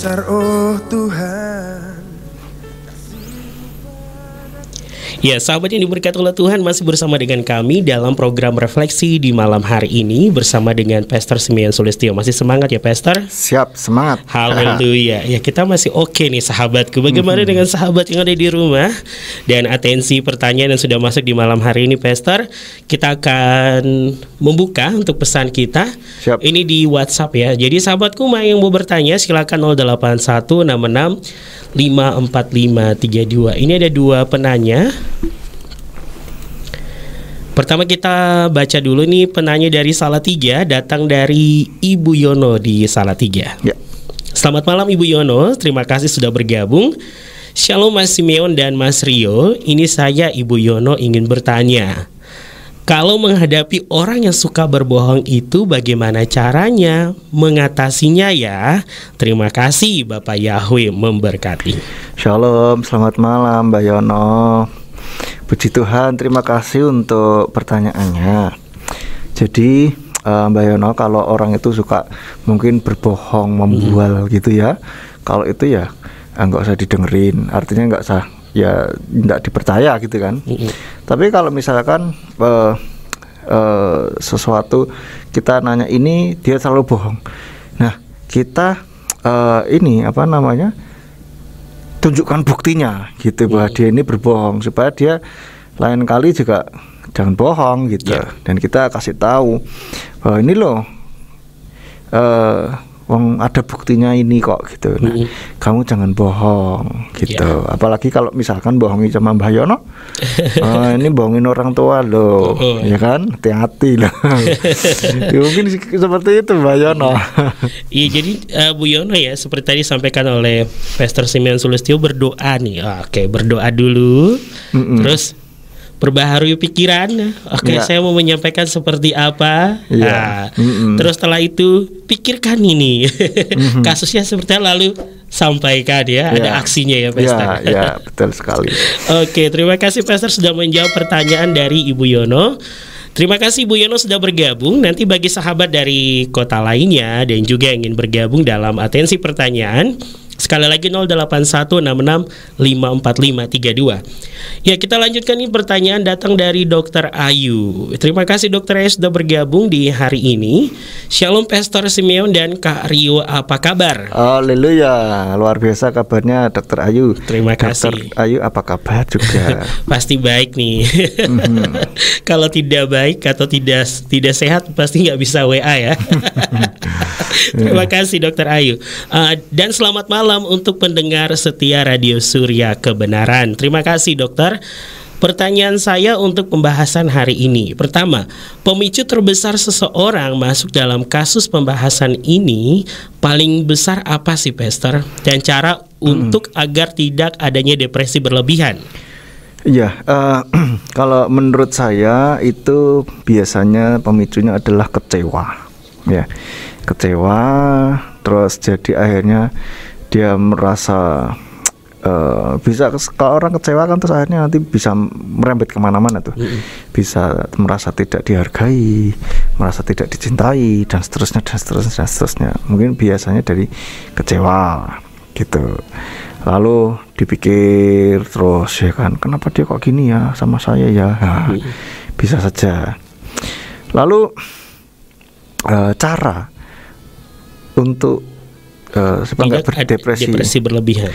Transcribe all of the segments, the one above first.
besar oh Tuhan. Ya, sahabat yang diberkati oleh Tuhan, masih bersama dengan kami dalam program refleksi di malam hari ini bersama dengan Pastor Simeon Sulistyo. Masih semangat ya, Pastor? Siap, semangat. Haleluya. Ya, kita masih oke nih, sahabatku. Bagaimana dengan sahabat yang ada di rumah? Dan atensi pertanyaan yang sudah masuk di malam hari ini, Pastor. Kita akan membuka untuk pesan kita. Siap. Ini di WhatsApp ya. Jadi sahabatku yang mau bertanya silakan 08166 54532. Ini ada dua penanya. Pertama kita baca dulu nih, penanya dari Salatiga, datang dari Ibu Yono di Salatiga. Ya. Selamat malam Ibu Yono, terima kasih sudah bergabung. Shalom Mas Simeon dan Mas Rio. Ini saya Ibu Yono ingin bertanya, kalau menghadapi orang yang suka berbohong itu bagaimana caranya mengatasinya ya? Terima kasih Bapak Yahweh memberkati. Shalom, selamat malam Mbak Yono. Puji Tuhan, terima kasih untuk pertanyaannya. Jadi Mbak Yono, kalau orang itu suka mungkin berbohong, membual gitu ya, kalau itu ya nggak usah didengerin, artinya nggak usah, ya nggak dipercaya gitu kan. Tapi kalau misalkan sesuatu kita nanya ini, dia selalu bohong, nah kita ini apa namanya, tunjukkan buktinya gitu bahwa dia ini berbohong, supaya dia lain kali juga jangan bohong gitu. Dan kita kasih tahu bahwa ini loh wong ada buktinya ini kok gitu. Nah, kamu jangan bohong gitu. Apalagi kalau misalkan bohongi sama Mbak Yono, ini bohongin orang tua loh, ya kan? Hati-hati loh. Ya, mungkin seperti itu Mbak Yono. Iya, jadi Bu Yono ya, seperti tadi disampaikan oleh Pastor Simeon Sulistyo, berdoa nih. Oke, berdoa dulu. Terus perbaharui pikiran. Oke, saya mau menyampaikan seperti apa. Terus setelah itu pikirkan ini kasusnya seperti apa, lalu sampaikan ya. Ada aksinya ya, Pastor. Ya, betul sekali. Oke, terima kasih Pastor sudah menjawab pertanyaan dari Ibu Yono. Terima kasih Ibu Yono sudah bergabung. Nanti bagi sahabat dari kota lainnya dan juga ingin bergabung dalam atensi pertanyaan, sekali lagi 08166 54532. Ya, kita lanjutkan nih, pertanyaan datang dari Dr. Ayu. Terima kasih Dr. Ayu sudah bergabung di hari ini. Shalom Pastor Simeon dan Kak Rio, apa kabar? Haleluya, luar biasa kabarnya Dr. Ayu. Terima kasih. Dr. Ayu apa kabar juga? Pasti baik nih. Kalau tidak baik atau tidak sehat pasti nggak bisa WA ya. Terima kasih Dr. Ayu. Dan selamat malam untuk pendengar setia Radio Surya Kebenaran. Terima kasih dokter. Pertanyaan saya untuk pembahasan hari ini. Pertama, pemicu terbesar seseorang masuk dalam kasus pembahasan ini paling besar apa sih, Pastor? Dan cara untuk agar tidak adanya depresi berlebihan? Iya, kalau menurut saya itu biasanya pemicunya adalah kecewa, ya, kecewa, terus jadi akhirnya dia merasa bisa, kalau orang kecewa kan terus akhirnya nanti bisa merembet kemana-mana tuh, bisa merasa tidak dihargai, merasa tidak dicintai, dan seterusnya dan seterusnya dan seterusnya. Mungkin biasanya dari kecewa gitu. Lalu dipikir terus, ya kan, kenapa dia kok gini ya sama saya ya, nah, bisa saja. Lalu cara untuk supaya nggak berdepresi berlebihan,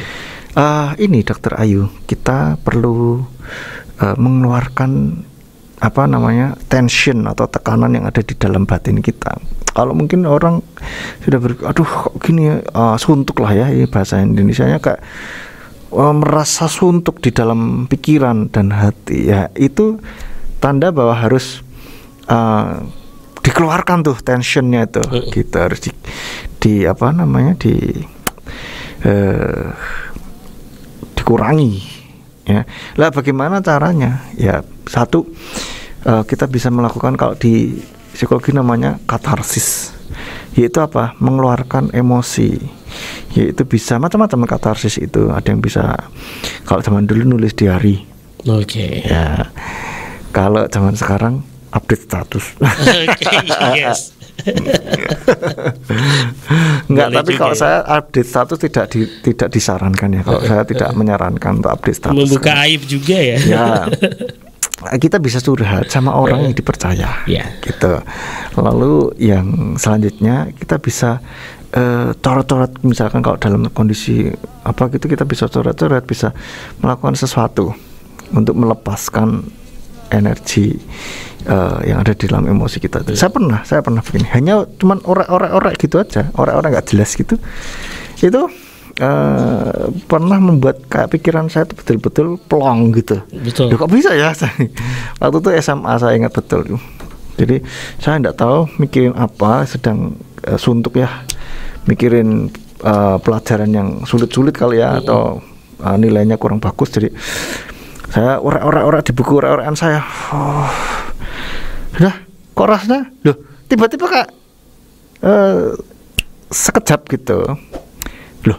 ini Dokter Ayu, kita perlu mengeluarkan apa namanya, tension atau tekanan yang ada di dalam batin kita. Kalau mungkin orang sudah aduh kok gini ya, suntuk lah ya, ini bahasa Indonesianya, kayak merasa suntuk di dalam pikiran dan hati, ya itu tanda bahwa harus dikeluarkan tuh tensionnya itu. Kita harus di apa namanya, dikurangi ya. Lah bagaimana caranya? Ya satu, kita bisa melakukan, kalau di psikologi namanya katarsis, yaitu apa? Mengeluarkan emosi. Yaitu bisa macam-macam katarsis itu. Ada yang bisa, kalau zaman dulu nulis diary. Oke. Ya. Kalau zaman sekarang update status. Yes. Enggak, Boleh tapi juga kalau ya. saya update status tidak disarankan ya. Kalau saya tidak menyarankan untuk update status. Membuka aib juga ya. Ya, kita bisa curhat sama orang yang dipercaya, Ya. gitu. Lalu yang selanjutnya kita bisa coret-coret, misalkan kalau dalam kondisi apa gitu kita bisa coret-coret, bisa melakukan sesuatu untuk melepaskan energi yang ada di dalam emosi kita. Saya pernah begini, hanya cuman orek-orek gitu aja, orek-orek nggak jelas gitu. Itu pernah membuat kayak pikiran saya itu betul-betul plong gitu. Betul. Loh, kok bisa ya? Waktu itu SMA saya ingat betul. Jadi saya nggak tahu mikirin apa, sedang suntuk ya, mikirin pelajaran yang sulit-sulit kali ya, atau nilainya kurang bagus. Jadi saya orek-orek di buku orek-orekan saya. Udah, kok rasanya? Loh, tiba-tiba kayak sekejap gitu. Loh,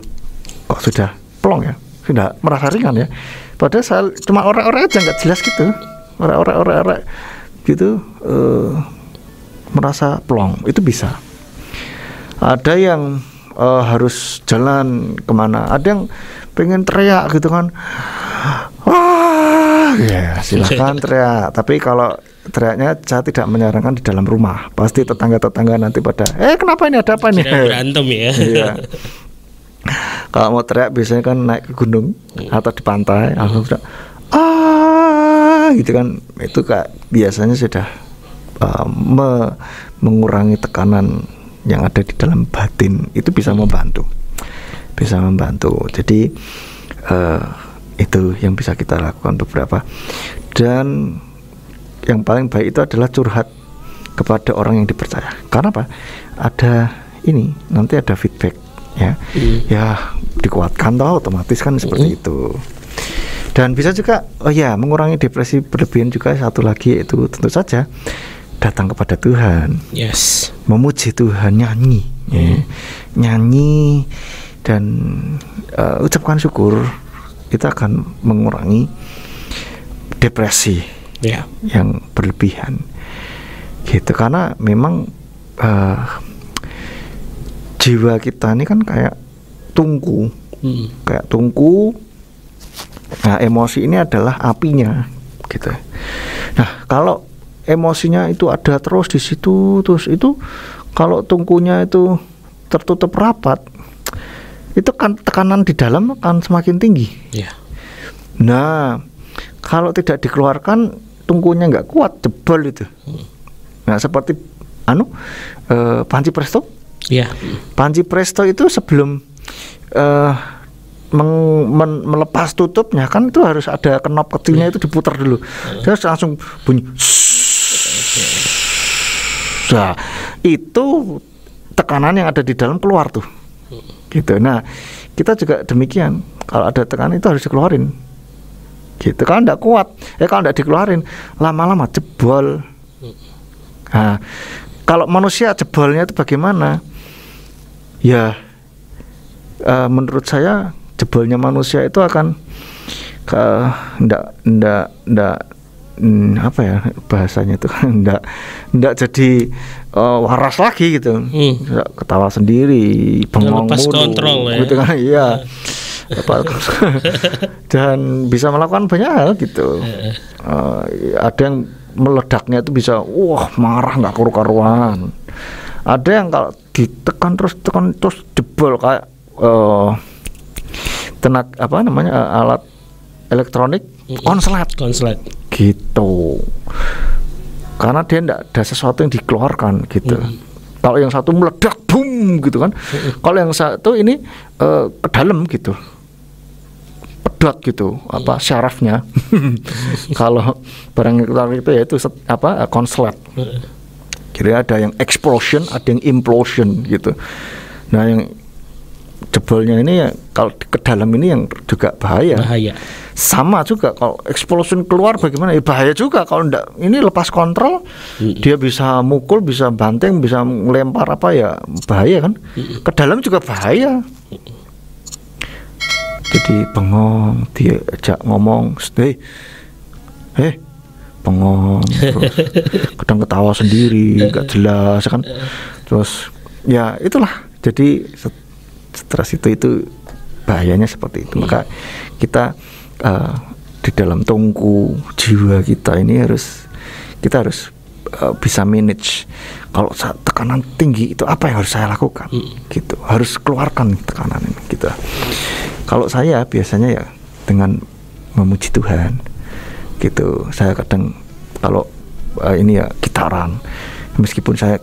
kok sudah plong ya? Sudah merasa ringan ya? Padahal saya cuma orek-orek aja, nggak jelas gitu. Orek gitu, merasa plong. Itu bisa. Ada yang harus jalan kemana, ada yang pengen teriak gitu kan. Wah, ya silakan teriak. Tapi kalau teriaknya saya tidak menyarankan di dalam rumah. Pasti tetangga-tetangga nanti pada, kenapa ini, ada apa nih? Sedang berantem ya. Iya. Kalau mau teriak biasanya kan naik ke gunung atau di pantai, alhamdulillah, gitu kan. Itu kayak biasanya sudah mengurangi tekanan yang ada di dalam batin. Itu bisa membantu. Jadi itu yang bisa kita lakukan beberapa. Dan yang paling baik itu adalah curhat kepada orang yang dipercaya. Karena apa? Ada ini, nanti ada feedback ya. Ya dikuatkan toh, otomatis kan seperti itu. Dan bisa juga mengurangi depresi berlebihan juga. Satu lagi itu tentu saja datang kepada Tuhan. Yes. Memuji Tuhan, nyanyi ya. Nyanyi dan ucapkan syukur. Itu akan mengurangi depresi yang berlebihan gitu. Karena memang jiwa kita ini kan kayak tungku. Nah, emosi ini adalah apinya gitu. Nah, kalau emosinya itu ada terus di situ, terus itu kalau tungkunya itu tertutup rapat, itu kan tekanan di dalam akan semakin tinggi. Nah, kalau tidak dikeluarkan, tungkunya nggak kuat, jebol itu. Nah, seperti panci presto. Panci presto itu sebelum melepas tutupnya kan itu harus ada knop kecilnya, itu diputar dulu. Terus langsung bunyi. Nah, itu tekanan yang ada di dalam keluar tuh. Gitu. Nah, kita juga demikian. Kalau ada tekanan itu harus dikeluarin. Gitu. Kalau enggak kuat, kalau enggak dikeluarin, lama-lama jebol. Nah, kalau manusia jebolnya itu bagaimana? Ya, menurut saya jebolnya manusia itu akan apa ya bahasanya itu, enggak jadi waras lagi gitu. Ketawa sendiri, bengong lepas mulu kontrol ya. gitu kan. Iya. Dan bisa melakukan banyak hal gitu. Ada yang meledaknya itu bisa marah nggak karu-karuan. Ada yang kalau ditekan terus jebol kayak alat elektronik konslet gitu. Karena dia enggak ada sesuatu yang dikeluarkan gitu. Kalau yang satu meledak boom gitu kan. Kalau yang satu ini ke dalam gitu. Pedot gitu syarafnya. Kalau barang elektronik itu yaitu konslet. Jadi ada yang explosion, ada yang implosion gitu. Nah, yang jebolnya ini ya kalau ke dalam ini yang juga bahaya. Sama juga kalau explosion keluar bagaimana? Ya bahaya juga kalau enggak ini lepas kontrol. Dia bisa mukul, bisa banting, bisa melempar bahaya kan? Ke dalam juga bahaya. Jadi bengong, diajak ngomong, bengong, terus kadang ketawa sendiri, gak jelas kan. Terus ya itulah Jadi stres itu bahayanya seperti itu. Maka kita di dalam tungku jiwa kita ini kita harus bisa manage. Kalau tekanan tinggi itu apa yang harus saya lakukan? Gitu. Harus keluarkan tekanan ini. Gitu. Kalau saya biasanya ya dengan memuji Tuhan. Gitu. Saya kadang kalau ini ya gitaran, meskipun saya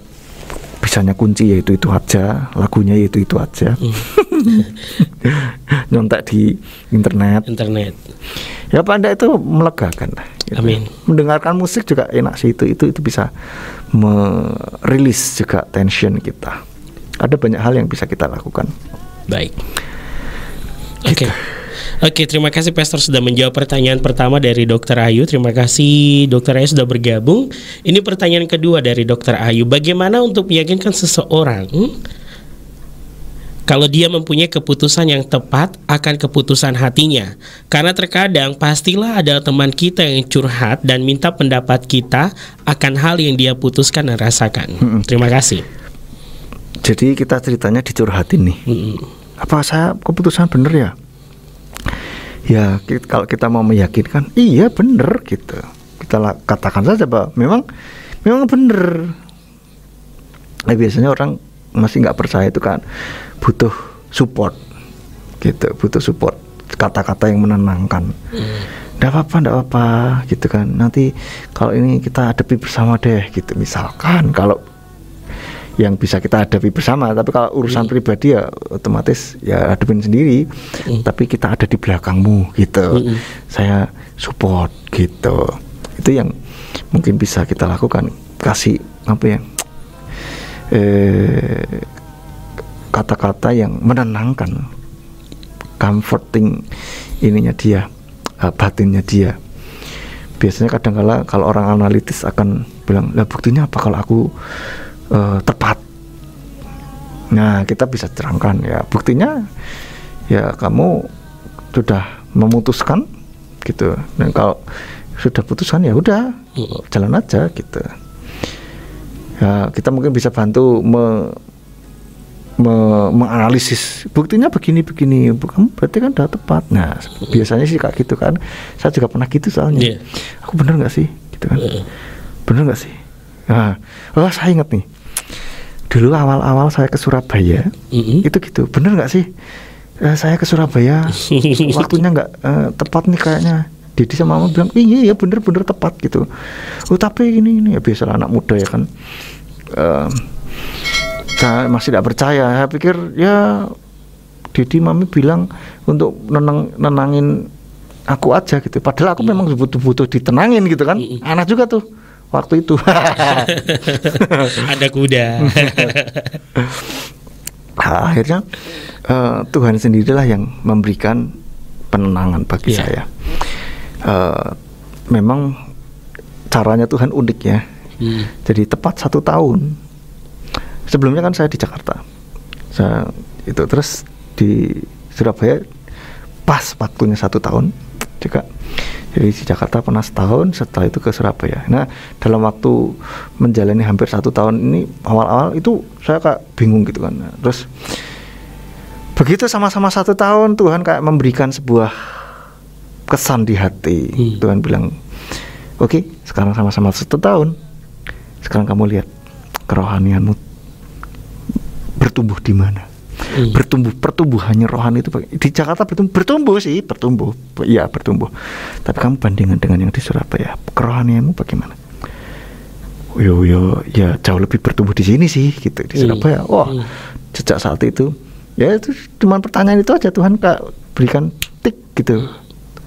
bisanya kunci yaitu itu aja, lagunya yaitu itu aja. Nyontek di internet. Ya pada itu melegakan lah. Gitu. Amin. Mendengarkan musik juga enak sih, itu bisa merilis juga tension kita. Ada banyak hal yang bisa kita lakukan. Baik. Oke, terima kasih Pastor sudah menjawab pertanyaan pertama dari Dr. Ayu. Terima kasih Dr. Ayu sudah bergabung. Ini pertanyaan kedua dari Dr. Ayu. Bagaimana untuk meyakinkan seseorang kalau dia mempunyai keputusan yang tepat akan keputusan hatinya? Karena terkadang pastilah ada teman kita yang curhat dan minta pendapat kita akan hal yang dia putuskan dan rasakan. Terima kasih. Jadi kita ceritanya dicurhatin nih. Apa saya keputusan bener ya? Ya kalau kita mau meyakinkan, iya bener gitu. Kita katakan saja bahwa memang bener. Biasanya orang masih nggak percaya itu kan butuh support gitu, butuh support, kata-kata yang menenangkan. Nggak apa-apa gitu kan. Nanti kalau ini kita hadapi bersama deh gitu. Misalkan kalau yang bisa kita hadapi bersama, tapi kalau urusan pribadi ya otomatis ya hadapin sendiri. Tapi kita ada di belakangmu gitu. Saya support gitu. Itu yang mungkin bisa kita lakukan. Kasih apa ya? Kata-kata yang menenangkan, comforting ininya dia, batinnya dia. Biasanya kadang-kala kalau orang analitis akan bilang, lah buktinya apa kalau aku tepat. Nah kita bisa terangkan ya buktinya ya kamu sudah memutuskan gitu, dan kalau sudah putuskan ya udah jalan aja gitu. Ya kita mungkin bisa bantu menganalisis buktinya begini kamu berarti kan udah tepat. Nah biasanya sih kayak gitu kan, saya juga pernah gitu soalnya. Aku bener nggak sih gitu kan, bener nggak sih. Nah saya ingat nih dulu awal saya ke Surabaya itu gitu, bener nggak sih saya ke Surabaya waktunya nggak tepat nih kayaknya. Didi sama mama bilang iya bener tepat gitu. Tapi ini ya biasalah anak muda ya kan. Saya masih tidak percaya. Saya pikir ya Didi mami bilang untuk nenangin aku aja gitu. Padahal aku memang butuh ditenangin gitu kan. Anak juga tuh waktu itu. Ada kuda. Akhirnya Tuhan sendirilah yang memberikan penenangan bagi saya. Memang caranya Tuhan unik ya. Jadi tepat 1 tahun. Sebelumnya kan saya di Jakarta. Saya itu terus di Surabaya pas waktunya 1 tahun juga. Jadi di Jakarta pernah setahun, setelah itu ke Surabaya. Nah dalam waktu menjalani hampir 1 tahun ini, awal-awal itu saya kayak bingung gitu kan. Terus begitu sama-sama 1 tahun, Tuhan kayak memberikan sebuah kesan di hati. Tuhan bilang, oke, sekarang sama-sama 1 tahun, sekarang kamu lihat kerohanianmu bertumbuh di mana. Pertumbuhannya rohani itu di Jakarta bertumbuh. Iya bertumbuh. Tapi kamu bandingkan dengan yang di Surabaya, kerohanianmu bagaimana? Yo ya jauh lebih bertumbuh di sini sih gitu, di Surabaya. Sejak saat itu ya itu cuma pertanyaan itu aja, Tuhan Kak berikan tik gitu.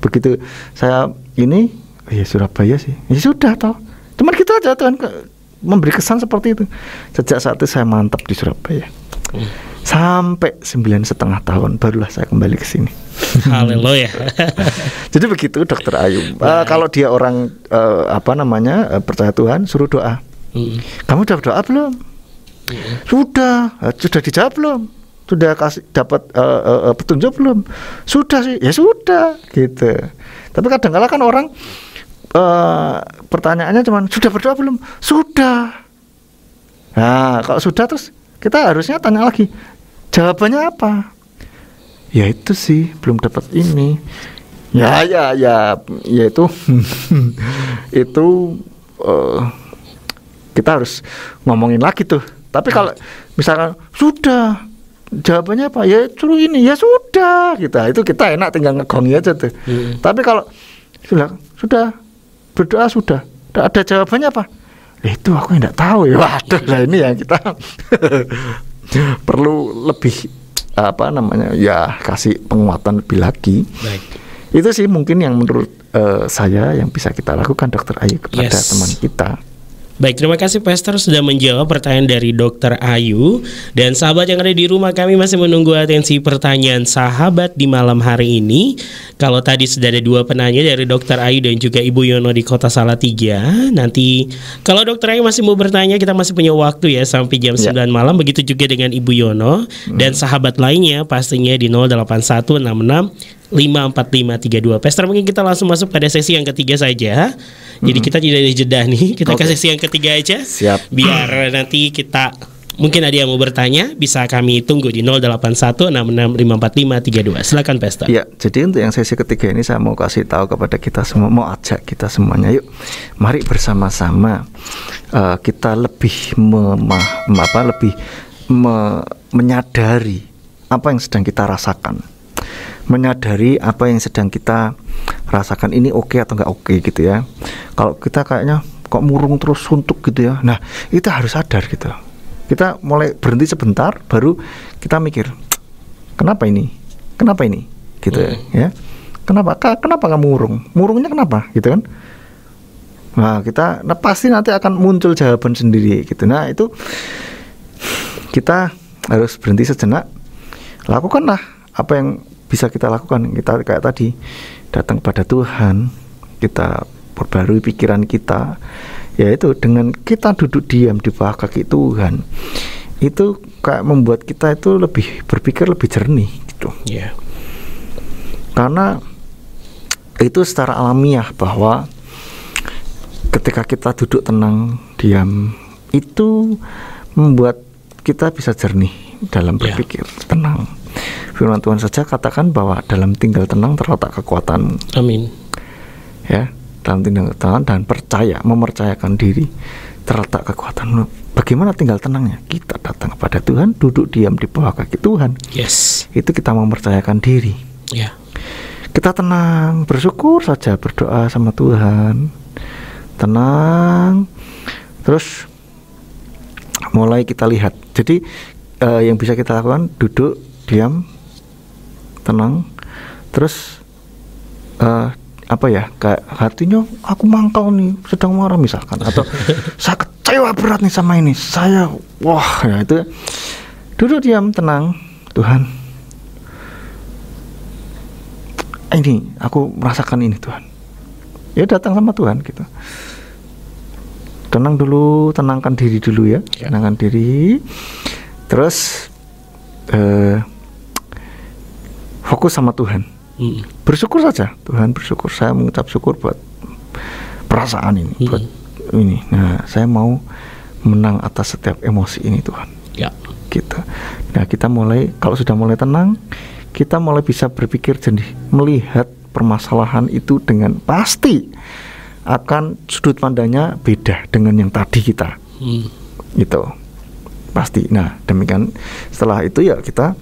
Begitu saya ini ya Surabaya sih, ya sudah toh, cuma gitu aja. Tuhan memberi kesan seperti itu. Sejak saat itu saya mantap di Surabaya. Sampai 9,5 tahun barulah saya kembali ke sini. Haleluya. Jadi begitu Dokter Ayu. Kalau dia orang percaya Tuhan, suruh doa. Kamu udah berdoa belum? Sudah dijawab belum? Sudah dapat petunjuk belum? Sudah sih. Ya sudah gitu. Tapi kadang-kala kan orang pertanyaannya cuma sudah berdoa belum? Sudah. Nah kalau sudah terus kita harusnya tanya lagi, Jawabannya apa? Ya itu sih belum dapat ini. Ya itu itu kita harus ngomongin lagi tuh. Tapi kalau misalkan sudah jawabannya apa? Ya suruh ini, ya sudah itu kita enak tinggal ngegongi aja tuh. Tapi kalau sudah berdoa sudah ada jawabannya apa? Itu aku enggak tahu ya. Waduh, lah ini yang kita perlu lebih kasih penguatan lebih lagi. Baik. Itu sih mungkin yang menurut saya yang bisa kita lakukan, Dokter Ayu, kepada teman kita. Baik, terima kasih Pastor sudah menjawab pertanyaan dari Dokter Ayu. Dan sahabat yang ada di rumah, kami masih menunggu atensi pertanyaan sahabat di malam hari ini. Kalau tadi sudah ada 2 penanya dari Dokter Ayu dan juga Ibu Yono di Kota Salatiga. Nanti kalau Dokter Ayu masih mau bertanya, kita masih punya waktu ya sampai jam 9 malam. Begitu juga dengan Ibu Yono dan sahabat lainnya pastinya di 0816654532. Pastor, mungkin kita langsung masuk pada sesi yang ketiga saja. Jadi kita tidak ada jeda nih, kita ke sesi yang ketiga aja. Siap. Biar nanti kita, mungkin ada yang mau bertanya, bisa kami tunggu di 0816654532. Silakan Pastor. Ya, jadi untuk yang sesi ketiga ini saya mau kasih tahu kepada kita semua, mau ajak kita semuanya, yuk mari bersama-sama kita lebih menyadari apa yang sedang kita rasakan. Menyadari apa yang sedang kita rasakan ini oke atau enggak oke gitu ya. Kalau kita kayaknya kok murung terus suntuk gitu ya, nah itu harus sadar gitu. Kita mulai berhenti sebentar, baru kita mikir, kenapa ini gitu ya. Kenapa kamu murungnya kenapa gitu kan. Nah pasti nanti akan muncul jawaban sendiri gitu. Nah itu kita harus berhenti sejenak, lakukanlah apa yang bisa kita lakukan. Kita kayak tadi datang kepada Tuhan, kita perbarui pikiran kita, yaitu dengan kita duduk diam di bawah kaki Tuhan, itu kayak membuat kita itu lebih berpikir lebih jernih gitu. Karena itu secara alamiah bahwa ketika kita duduk tenang diam, itu membuat kita bisa jernih dalam berpikir, tenang. Firman Tuhan saja katakan bahwa dalam tinggal tenang terletak kekuatan. Amin. Ya, dalam tinggal tenang dan mempercayakan diri terletak kekuatan. Bagaimana tinggal tenangnya? Kita datang kepada Tuhan, duduk diam di bawah kaki Tuhan. Itu kita mempercayakan diri. Kita tenang, bersyukur saja, berdoa sama Tuhan. Tenang. Terus mulai kita lihat. Jadi yang bisa kita lakukan, duduk diam, tenang, terus kayak hatinya aku mangkal nih, sedang marah misalkan, atau saya kecewa berat nih sama ini, itu duduk diam, tenang, Tuhan, ini aku merasakan ini Tuhan, ya datang sama Tuhan gitu, tenang dulu, tenangkan diri dulu ya. Tenangkan diri, terus fokus sama Tuhan. Bersyukur saja, Tuhan, bersyukur, saya mengucap syukur buat perasaan ini, buat ini. Nah, saya mau menang atas setiap emosi ini Tuhan. Gitu. Nah, kita mulai, kalau sudah mulai tenang, kita mulai bisa berpikir jernih, melihat permasalahan itu dengan pasti akan sudut pandangnya beda dengan yang tadi kita. Gitu. Pasti. Nah, demikian. Setelah itu ya kita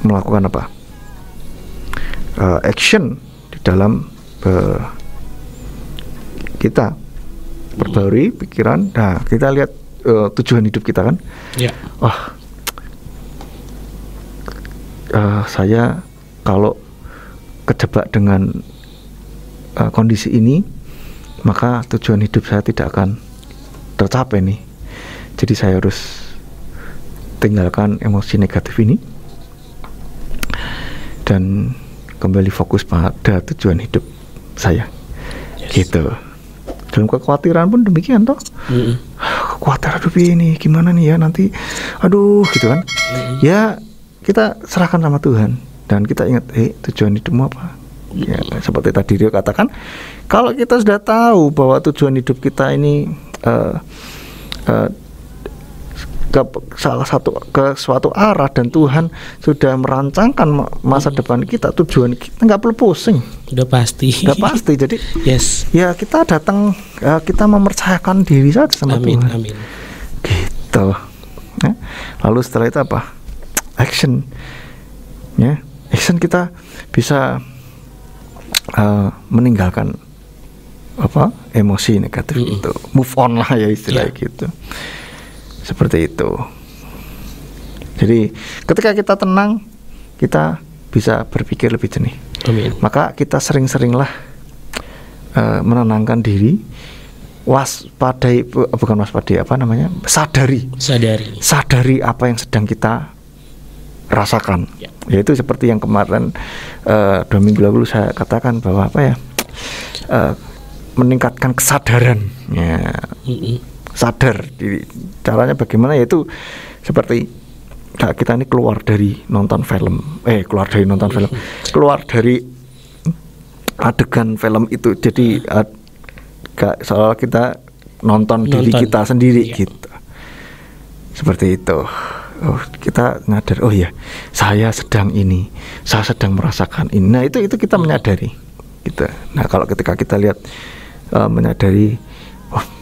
melakukan apa? Action di dalam kita perbarui pikiran. Nah, kita lihat tujuan hidup kita kan. Saya kalau kejebak dengan kondisi ini, maka tujuan hidup saya tidak akan tercapai nih. Jadi saya harus tinggalkan emosi negatif ini dan kembali fokus pada tujuan hidup saya. Gitu. Dalam kekhawatiran pun demikian toh. Kekhawatiran hidup ini gimana nih ya nanti, aduh gitu kan. Ya kita serahkan sama Tuhan dan kita ingat, tujuan hidupmu apa? Ya, seperti tadi dia katakan, kalau kita sudah tahu bahwa tujuan hidup kita ini ke suatu arah, dan Tuhan sudah merancangkan masa depan kita, tujuan kita, nggak perlu pusing. Udah pasti. Jadi yes. Ya kita datang, kita mempercayakan diri saja sama Tuhan. Amin. Gitu. Ya. Lalu setelah itu apa? Action. Ya, action, kita bisa meninggalkan emosi negatif itu, move on lah ya istilahnya gitu. Seperti itu. Jadi ketika kita tenang, kita bisa berpikir lebih jernih. Amin. Maka kita sering-seringlah menenangkan diri, sadari apa yang sedang kita rasakan. Yaitu seperti yang kemarin 2 minggu lalu saya katakan bahwa meningkatkan kesadaran. Ya. Sadar diri. Caranya bagaimana? Yaitu seperti kita ini keluar dari adegan film itu. Jadi seolah kita nonton diri kita sendiri gitu. Seperti itu. Kita nyadar, saya sedang merasakan ini. Nah, itu kita menyadari gitu. Nah, kalau ketika kita lihat menyadari,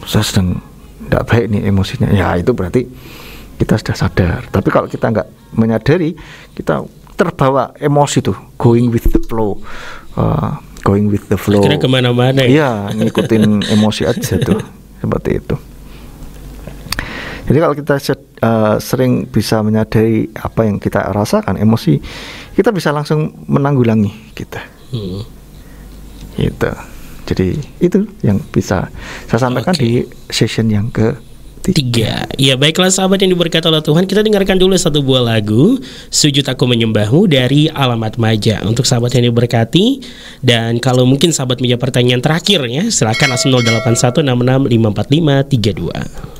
saya sedang tidak baik nih emosinya, ya itu berarti kita sudah sadar. Tapi kalau kita nggak menyadari, kita terbawa emosi tuh, going with the flow. Akhirnya kemana-mana ya. Iya, ngikutin emosi aja tuh, seperti itu. Jadi kalau kita sering bisa menyadari apa yang kita rasakan, emosi, kita bisa langsung menanggulangi kita. Gitu. Jadi itu yang bisa saya sampaikan di session yang ketiga. Ya, baiklah sahabat yang diberkati oleh Tuhan, kita dengarkan dulu satu buah lagu, Sujud Aku Menyembahmu dari Alamat Maja. Untuk sahabat yang diberkati, dan kalau mungkin sahabat punya pertanyaan terakhir ya, silakan langsung 0816654532.